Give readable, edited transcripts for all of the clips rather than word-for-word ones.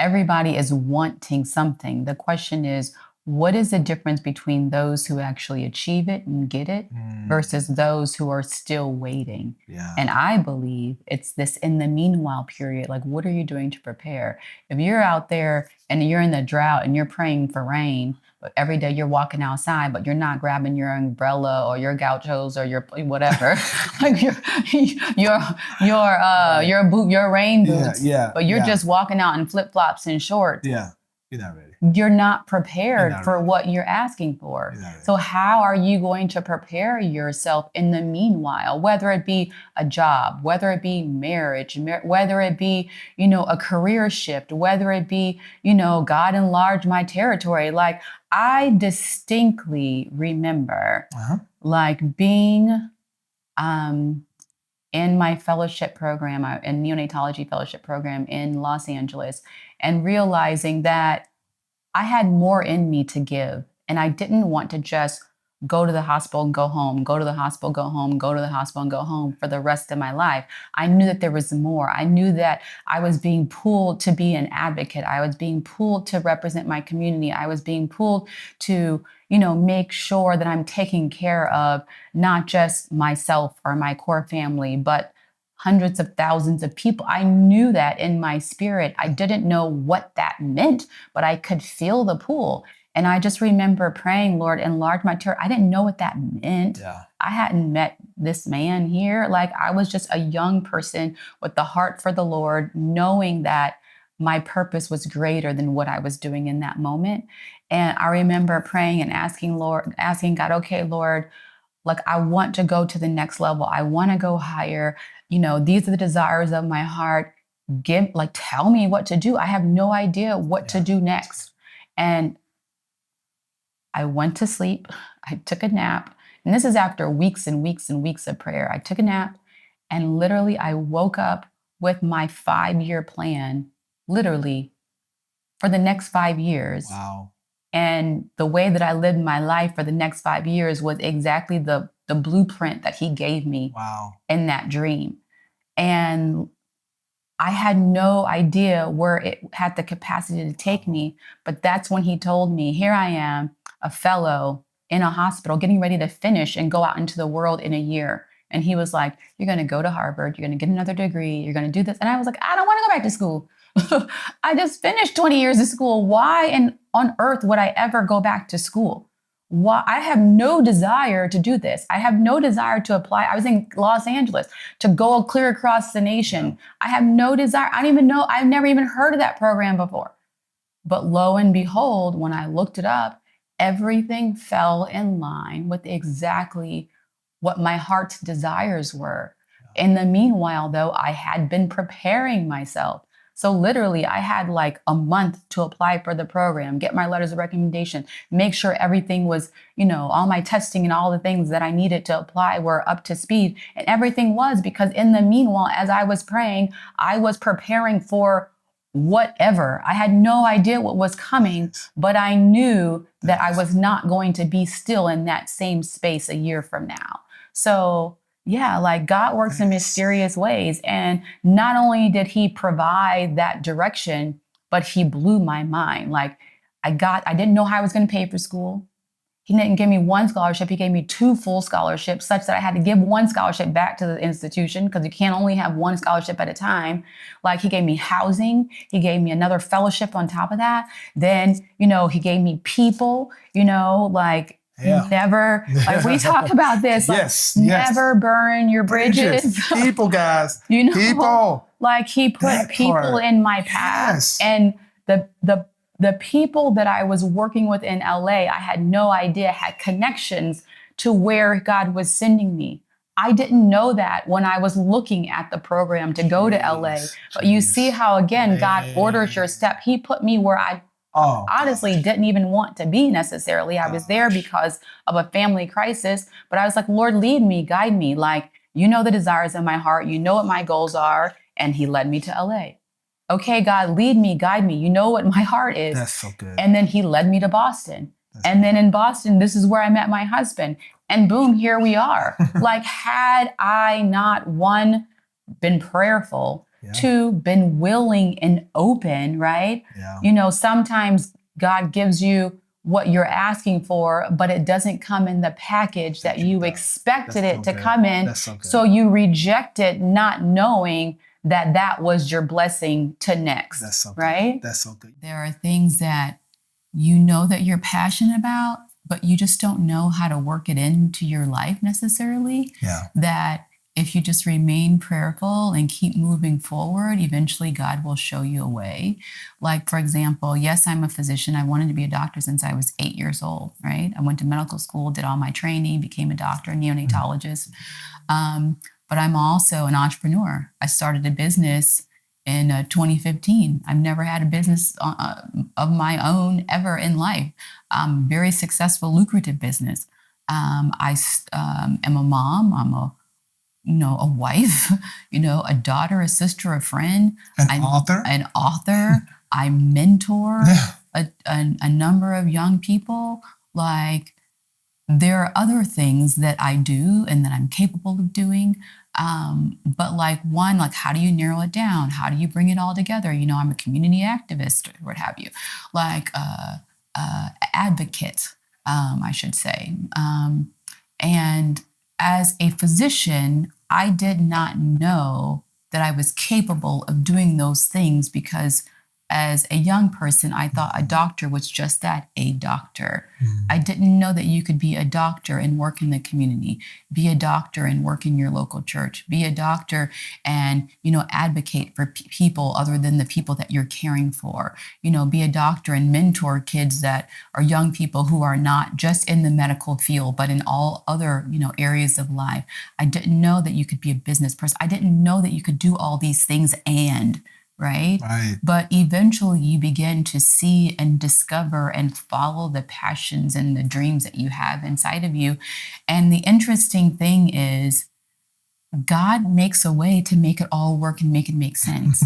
everybody is wanting something. The question is, what is the difference between those who actually achieve it and get it versus those who are still waiting? Yeah. And I believe it's this in the meanwhile period. Like, what are you doing to prepare? If you're out there and you're in the drought and you're praying for rain, but every day you're walking outside, but you're not grabbing your umbrella or your gauchos or your whatever, like your rain boots. But you're just walking out in flip flops and shorts. Yeah, you're not ready. You're not prepared for what you're asking for. So how are you going to prepare yourself in the meanwhile, whether it be a job, whether it be marriage, whether it be, a career shift, whether it be, God enlarge my territory. Like, I distinctly remember like being in my fellowship program, in neonatology fellowship program in Los Angeles, and realizing that I had more in me to give. And I didn't want to just go to the hospital and go home, go to the hospital, go home, go to the hospital and go home for the rest of my life. I knew that there was more. I knew that I was being pulled to be an advocate. I was being pulled to represent my community. I was being pulled to, make sure that I'm taking care of not just myself or my core family, but hundreds of thousands of people. I knew that in my spirit. I didn't know what that meant, but I could feel the pull. And I just remember praying, Lord, enlarge my territory. I didn't know what that meant. Yeah. I hadn't met this man here. Like, I was just a young person with the heart for the Lord, knowing that my purpose was greater than what I was doing in that moment. And I remember praying and asking God, okay, Lord, like, I want to go to the next level. I want to go higher. These are the desires of my heart. Tell me what to do. I have no idea what to do next. And I went to sleep. I took a nap. And this is after weeks and weeks and weeks of prayer. I took a nap, and literally I woke up with my 5-year plan, literally for the next 5 years. Wow. And the way that I lived my life for the next 5 years was exactly the blueprint that he gave me in that dream. And I had no idea where it had the capacity to take me. But that's when he told me, here I am, a fellow in a hospital, getting ready to finish and go out into the world in a year. And he was like, you're going to go to Harvard. You're going to get another degree. You're going to do this. And I was like, I don't want to go back to school. I just finished 20 years of school. Why on earth would I ever go back to school? Why? I have no desire to do this. I have no desire to apply. I was in Los Angeles to go clear across the nation. I have no desire. I don't even know. I've never even heard of that program before. But lo and behold, when I looked it up, everything fell in line with exactly what my heart's desires were. In the meanwhile, though, I had been preparing myself. So literally, I had like a month to apply for the program, get my letters of recommendation, make sure everything was, all my testing and all the things that I needed to apply were up to speed. And everything was, because in the meanwhile, as I was praying, I was preparing for whatever. I had no idea what was coming, but I knew that I was not going to be still in that same space a year from now. So yeah, like, God works in mysterious ways. And not only did he provide that direction, but he blew my mind. Like, I didn't know how I was going to pay for school. He didn't give me one scholarship. He gave me 2 full scholarships, such that I had to give one scholarship back to the institution, because you can't only have one scholarship at a time. Like, he gave me housing. He gave me another fellowship on top of that. Then, he gave me people, never, like, we talk about this, like, never burn your bridges. People, guys, people. Like, he put people in my path. And the people that I was working with in LA, I had no idea had connections to where God was sending me. I didn't know that when I was looking at the program to go to LA. But you see how, again, God orders your step. He put me where I honestly didn't even want to be necessarily. I was there because of a family crisis, but I was like, Lord, lead me, guide me. Like, the desires of my heart, what my goals are. And he led me to LA. Okay, God, lead me, guide me. You know what my heart is. That's so good. And then he led me to Boston. And then in Boston, this is where I met my husband. And boom, here we are. Like, had I not, one, been prayerful, Two, been willing and open, right? Sometimes God gives you what you're asking for, but it doesn't come in the package that you expected it to come in. So you reject it, not knowing that was your blessing to next, right? That's so good. There are things that you know that you're passionate about, but you just don't know how to work it into your life necessarily. That if you just remain prayerful and keep moving forward, eventually God will show you a way. Like, for example, yes, I'm a physician. I wanted to be a doctor since I was 8 years old, right? I went to medical school, did all my training, became a doctor, neonatologist. But I'm also an entrepreneur. I started a business in 2015. I've never had a business of my own ever in life. Very successful, lucrative business. I am a mom. I'm a wife, a daughter, a sister, a friend. An author. I mentor a number of young people. Like, there are other things that I do and that I'm capable of doing. But how do you narrow it down? How do you bring it all together? I'm a community activist, or what have you, advocate, I should say. And as a physician, I did not know that I was capable of doing those things because as a young person, I thought a doctor was just that, a doctor. I didn't know that you could be a doctor and work in the community, be a doctor and work in your local church, be a doctor and, advocate for people other than the people that you're caring for, be a doctor and mentor kids that are young people who are not just in the medical field, but in all other, areas of life. I didn't know that you could be a business person. I didn't know that you could do all these things right? But eventually you begin to see and discover and follow the passions and the dreams that you have inside of you. And the interesting thing is God makes a way to make it all work and make it make sense,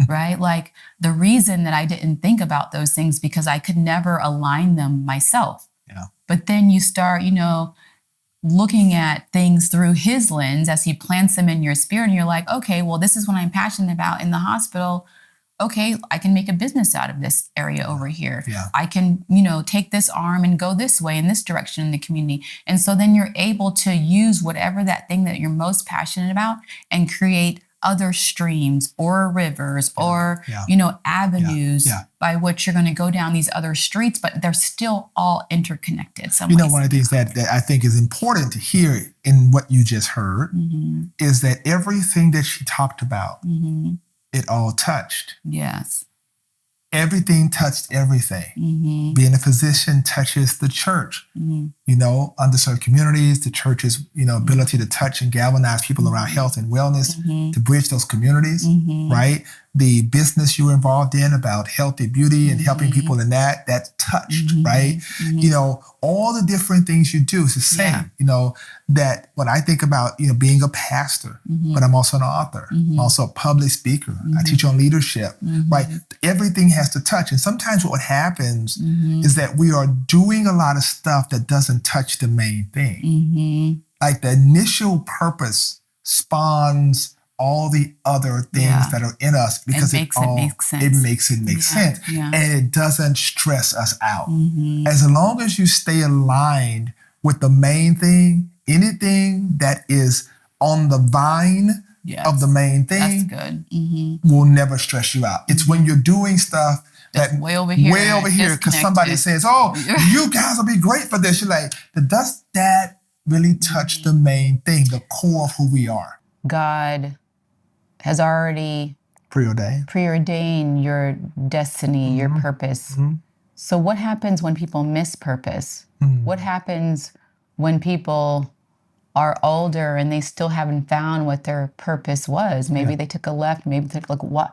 right? Like, the reason that I didn't think about those things because I could never align them myself. But then you start, looking at things through his lens as he plants them in your spirit. And you're like, okay, well, this is what I'm passionate about in the hospital. Okay, I can make a business out of this area over here. I can, take this arm and go this way in this direction in the community. And so then you're able to use whatever that thing that you're most passionate about and create other streams or rivers or, avenues by which you're going to go down these other streets, but they're still all interconnected. One of the things that I think is important to hear in what you just heard is that everything that she talked about, it all touched. Yes. Everything touched everything. Being a physician touches the church. Underserved communities, the church's, ability to touch and galvanize people around health and wellness, to bridge those communities, right? The business you were involved in about healthy beauty and helping people in that's touched, right? All the different things you do is the same, that when I think about, being a pastor, but I'm also an author, I'm also a public speaker. I teach on leadership, right? Everything has to touch. And sometimes what happens is that we are doing a lot of stuff that doesn't touch the main thing. Like, the initial purpose spawns all the other things that are in us because it makes it make sense. And it doesn't stress us out. As long as you stay aligned with the main thing, anything that is on the vine of the main thing will never stress you out. It's when you're doing stuff that way over here, because somebody says, oh, you guys will be great for this. You're like, does that really touch the main thing, the core of who we are? God has already preordained your destiny, your purpose. So what happens when people miss purpose? What happens when people are older and they still haven't found what their purpose was? Maybe they took a left, maybe they took what?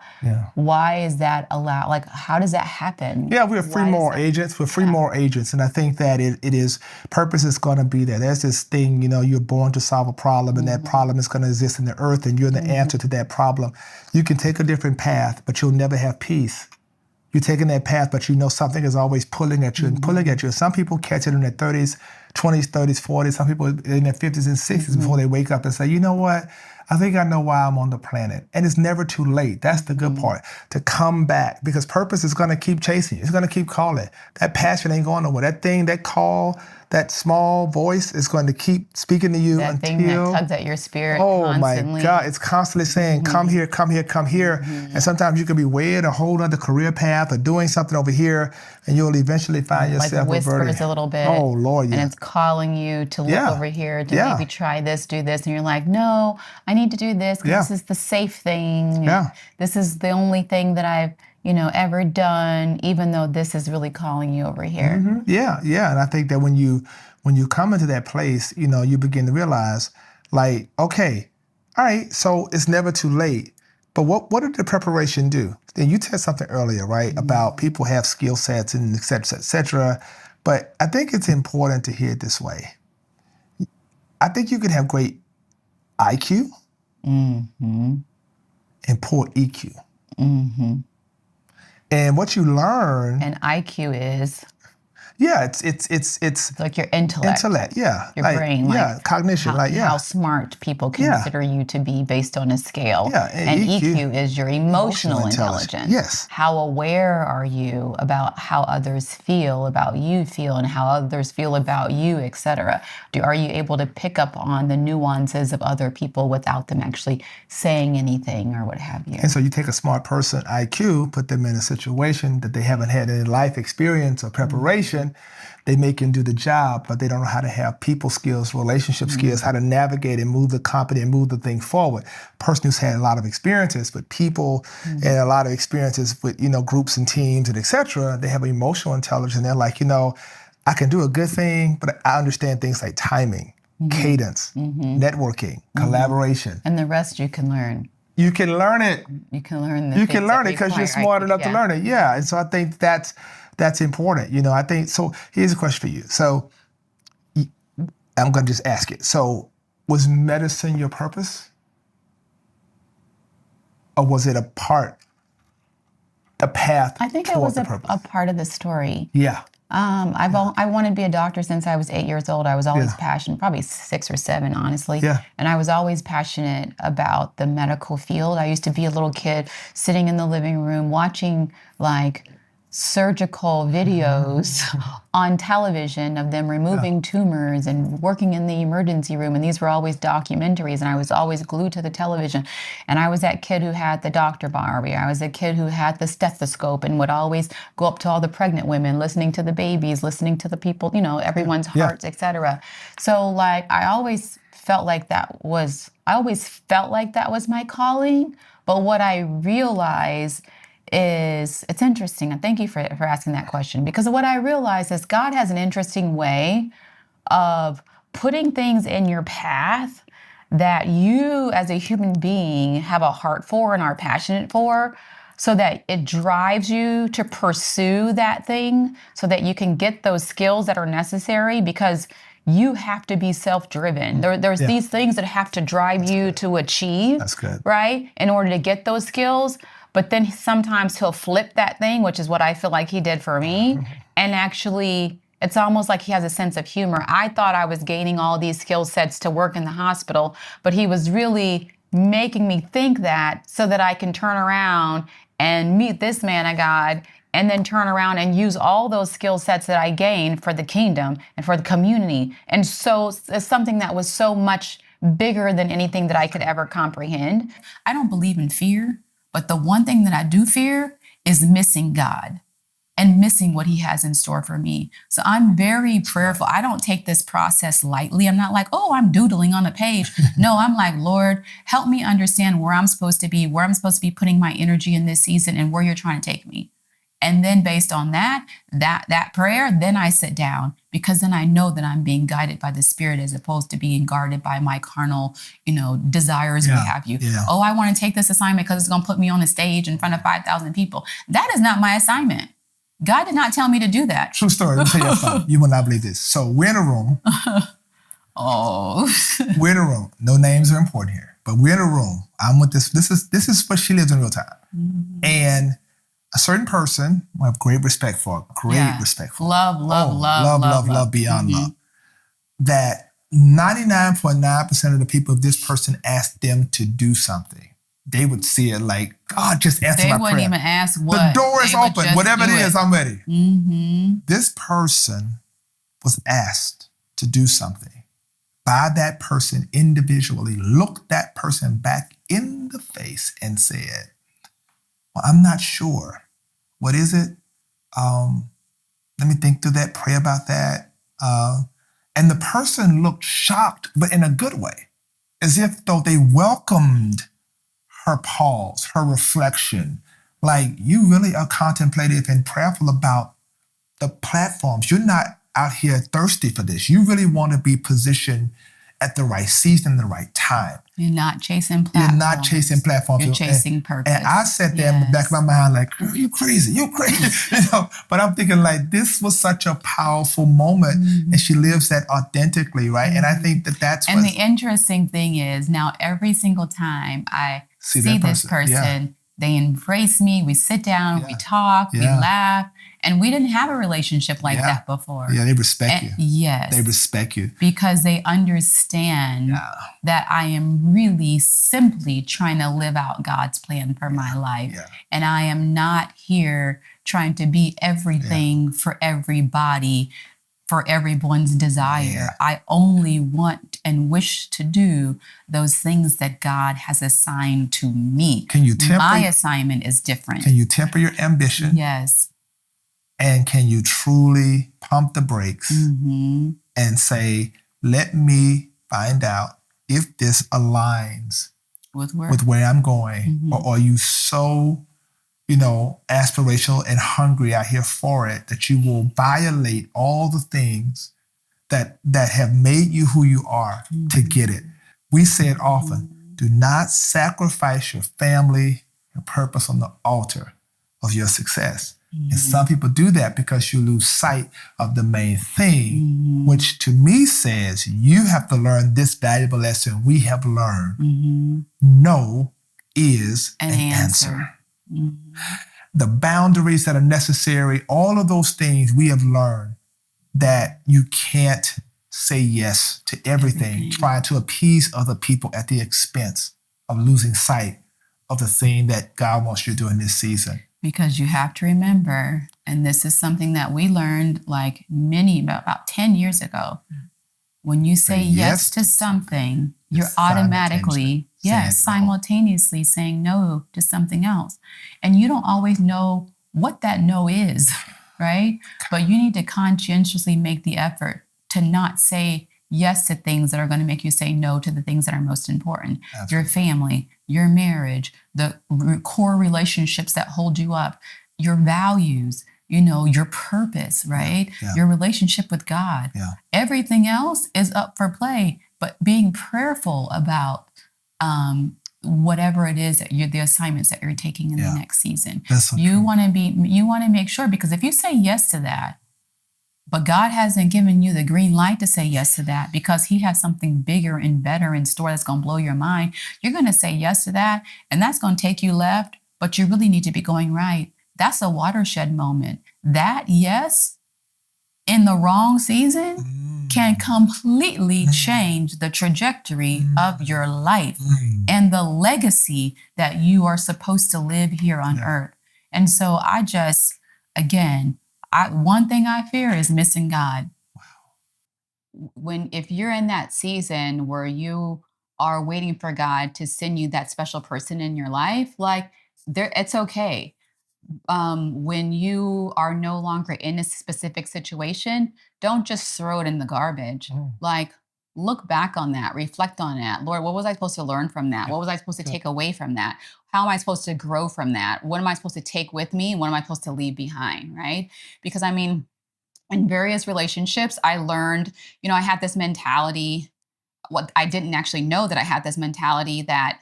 Why is that allowed? Like, how does that happen? We're free moral agents. We're free moral agents. And I think that it is, purpose is going to be there. There's this thing, you're born to solve a problem, and that problem is going to exist in the earth, and you're the answer to that problem. You can take a different path, but you'll never have peace. You're taking that path, but something is always pulling at you and pulling at you. Some people catch it in their 30s, 20s, 30s, 40s. Some people in their 50s and 60s before they wake up and say, you know what? I think I know why I'm on the planet. And it's never too late. That's the good part. To come back, because purpose is going to keep chasing you. It's going to keep calling. That passion ain't going nowhere. That thing, that call, that small voice is going to keep speaking to you that until... thing that tugs at your spirit constantly. My God, it's constantly saying, come here, come here, come here. And sometimes you can be way in a whole other career path or doing something over here, and you'll eventually find yourself whispers reverting. a little bit. Oh, Lord, yeah. And it's calling you to look over here, to maybe try this, do this. And you're like, no, I need to do this because this is the safe thing. This is the only thing that I've ever done, even though this is really calling you over here. Yeah. And I think that when you come into that place, you begin to realize, like, okay, all right, so it's never too late. But what did the preparation do? And you said something earlier, right, about people have skill sets and et cetera, et cetera. But I think it's important to hear it this way. I think you can have great IQ and poor EQ. And what you learn... And IQ is... Yeah, it's like your intellect. Yeah. Your brain. Cognition. How smart people consider you to be based on a scale. Yeah, and EQ is your emotional intelligence. Yes. How aware are you about how others feel about you and how others feel about you, etc. Are you able to pick up on the nuances of other people without them actually saying anything or what have you? And so you take a smart person, IQ, put them in a situation that they haven't had any life experience or preparation. They may can do the job, but they don't know how to have people skills, relationship skills, how to navigate and move the company and move the thing forward. Person who's had a lot of experiences with people and a lot of experiences with, groups and teams and et cetera, they have emotional intelligence. And they're like, I can do a good thing, but I understand things like timing, cadence, networking, collaboration. And the rest you can learn. You can learn it. You can learn You can learn it because you're smart enough to learn it. Yeah. And so I think that's important. I think, so here's a question for you. So I'm going to just ask it. So was medicine your purpose? Or was it a path I think it was a part of the story. Yeah. I wanted to be a doctor since I was 8 years old. I was always passionate, probably 6 or 7, honestly. Yeah. And I was always passionate about the medical field. I used to be a little kid sitting in the living room watching surgical videos on television of them removing tumors and working in the emergency room. And these were always documentaries, and I was always glued to the television. And I was that kid who had the Dr. Barbie. I was a kid who had the stethoscope and would always go up to all the pregnant women, listening to the babies, listening to the people, everyone's hearts, etc. So I always felt like that was my calling. But what I realized is, it's interesting, and thank you for asking that question, because what I realize is God has an interesting way of putting things in your path that you as a human being have a heart for and are passionate for, so that it drives you to pursue that thing so that you can get those skills that are necessary, because you have to be self-driven. There's these things that have to drive you to achieve, right, in order to get those skills. But then sometimes he'll flip that thing, which is what I feel like he did for me. And actually, it's almost like he has a sense of humor. I thought I was gaining all these skill sets to work in the hospital, but he was really making me think that so that I can turn around and meet this man of God, and then turn around and use all those skill sets that I gained for the kingdom and for the community. And so it's something that was so much bigger than anything that I could ever comprehend. I don't believe in fear. But the one thing that I do fear is missing God and missing what he has in store for me. So I'm very prayerful. I don't take this process lightly. I'm not like, oh, I'm doodling on a page. No, I'm like, Lord, help me understand where I'm supposed to be putting my energy in this season and where you're trying to take me. And then based on that prayer, then I sit down, because then I know that I'm being guided by the Spirit as opposed to being guarded by my carnal, desires, what have you. Yeah. Oh, I want to take this assignment because it's going to put me on a stage in front of 5,000 people. That is not my assignment. God did not tell me to do that. True story. Let me tell you something. You will not believe this. So we're in a room. We're in a room. No names are important here, but we're in a room. I'm with this. This is what she lives in real time. And a certain person I have great respect for, respect for. Love beyond love. That 99.9% of the people, if this person asked them to do something, they would see it like, God just answered my prayer. They wouldn't even ask what. The door is open. Whatever it is, I'm ready. Mm-hmm. This person was asked to do something by that person individually, looked that person back in the face and said, well, I'm not sure. What is it? Let me think through that, pray about that. And the person looked shocked, but in a good way, as if though they welcomed her pause, her reflection. Like, you really are contemplative and prayerful about the platforms. You're not out here thirsty for this. You really want to be positioned at the right season, the right time. You're not chasing platforms. You're not chasing platforms. You're chasing purpose. And I sat there in the back of my mind like, girl, you crazy. But I'm thinking like, this was such a powerful moment, and she lives that authentically, right? And I think that's what... And the interesting thing is, now every single time I see this person, they embrace me, we sit down, we talk, we laugh, and we didn't have a relationship like that before. Yeah, they respect you. Yes. They respect you. Because they understand that I am really simply trying to live out God's plan for my life. Yeah. And I am not here trying to be everything for everybody, for everyone's desire. Yeah. I only want and wish to do those things that God has assigned to me. Can you temper? My assignment is different. Can you temper your ambition? Yes. And can you truly pump the brakes and say, let me find out if this aligns with where I'm going? Or are you so, aspirational and hungry out here for it that you will violate all the things that have made you who you are to get it? We say it often, do not sacrifice your family, your purpose on the altar of your success. And some people do that because you lose sight of the main thing, which to me says you have to learn this valuable lesson we have learned. No is an answer. The boundaries that are necessary, all of those things we have learned, that you can't say yes to everything, trying to appease other people at the expense of losing sight of the thing that God wants you to do in this season. Because you have to remember, and this is something that we learned like about 10 years ago, when you say yes to something, you're automatically, simultaneously saying no to something else. And you don't always know what that no is, right? But you need to conscientiously make the effort to not say yes to things that are going to make you say no to the things that are most important. Your family, your marriage, the core relationships that hold you up, your values, your purpose, right? Your relationship with God. Everything else is up for play, but being prayerful about whatever it is that the assignments that you're taking in the next season. You want to make sure, because if you say yes to that, but God hasn't given you the green light to say yes to that because he has something bigger and better in store that's going to blow your mind, you're going to say yes to that, and that's going to take you left, but you really need to be going right. That's a watershed moment. That yes in the wrong season can completely change the trajectory of your life and the legacy that you are supposed to live here on earth. And so one thing I fear is missing God. If you're in that season where you are waiting for God to send you that special person in your life, it's okay. When you are no longer in a specific situation, don't just throw it in the garbage. Look back on that, reflect on that. Lord, what was I supposed to learn from that? What was I supposed to take away from that? How am I supposed to grow from that? What am I supposed to take with me? And what am I supposed to leave behind, right? Because in various relationships, I learned, I had this mentality. I didn't actually know that I had this mentality that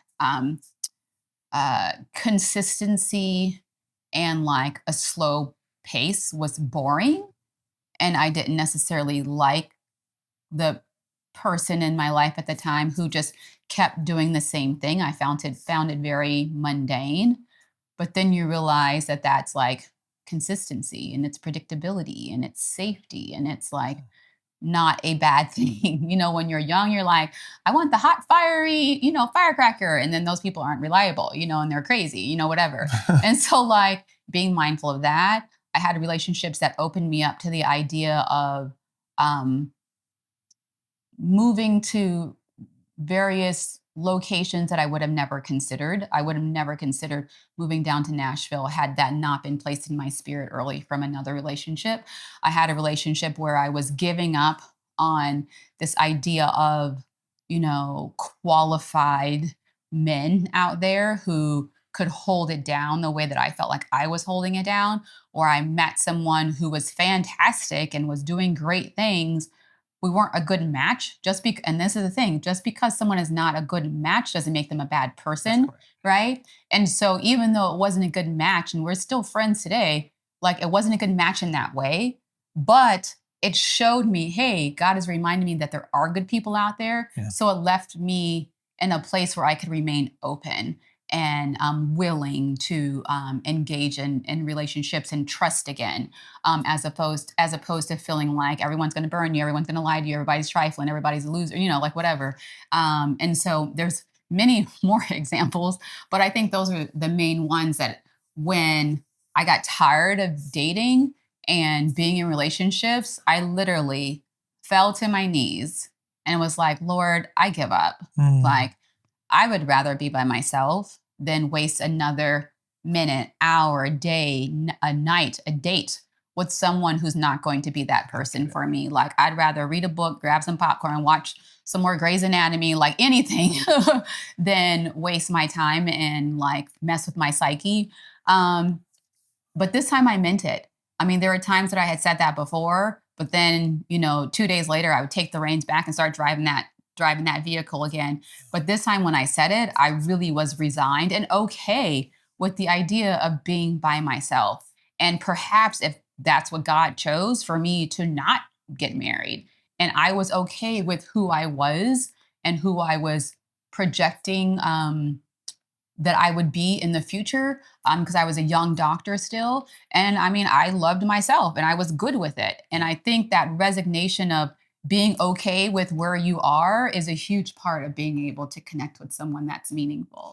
consistency and a slow pace was boring. And I didn't necessarily like the person in my life at the time who just kept doing the same thing. I found it very mundane. But then you realize that that's consistency, and it's predictability, and it's safety, and it's not a bad thing. When you're young, you're like, I want the hot, fiery, firecracker. And then those people aren't reliable, and they're crazy, whatever. And so, like, being mindful of that, I had relationships that opened me up to the idea of um, moving to various locations that I would have never considered. I would have never considered moving down to Nashville had that not been placed in my spirit early from another relationship. I had a relationship where I was giving up on this idea of, qualified men out there who could hold it down the way that I felt like I was holding it down, or I met someone who was fantastic and was doing great things. We weren't a good match. And this is the thing, just because someone is not a good match doesn't make them a bad person, right? And so even though it wasn't a good match and we're still friends today, like, it wasn't a good match in that way, but it showed me, hey, God is reminding me that there are good people out there. Yeah. So it left me in a place where I could remain open and willing to engage in relationships and trust again, as opposed to feeling like everyone's going to burn you, everyone's going to lie to you, everybody's trifling, everybody's a loser, like, whatever. And so there's many more examples, but I think those are the main ones that when I got tired of dating and being in relationships, I literally fell to my knees and was like, Lord, I give up. Like, I would rather be by myself than waste another minute, hour, day, a night, a date with someone who's not going to be that person for me. Like, I'd rather read a book, grab some popcorn, watch some more Grey's Anatomy, like anything, than waste my time and, like, mess with my psyche. But this time I meant it. I mean, there were times that I had said that before, but then, 2 days later, I would take the reins back and start driving that vehicle again. But this time when I said it, I really was resigned and okay with the idea of being by myself. And perhaps if that's what God chose for me to not get married, and I was okay with who I was and who I was projecting that I would be in the future, because I was a young doctor still. And I mean, I loved myself and I was good with it. And I think that resignation of being okay with where you are is a huge part of being able to connect with someone that's meaningful.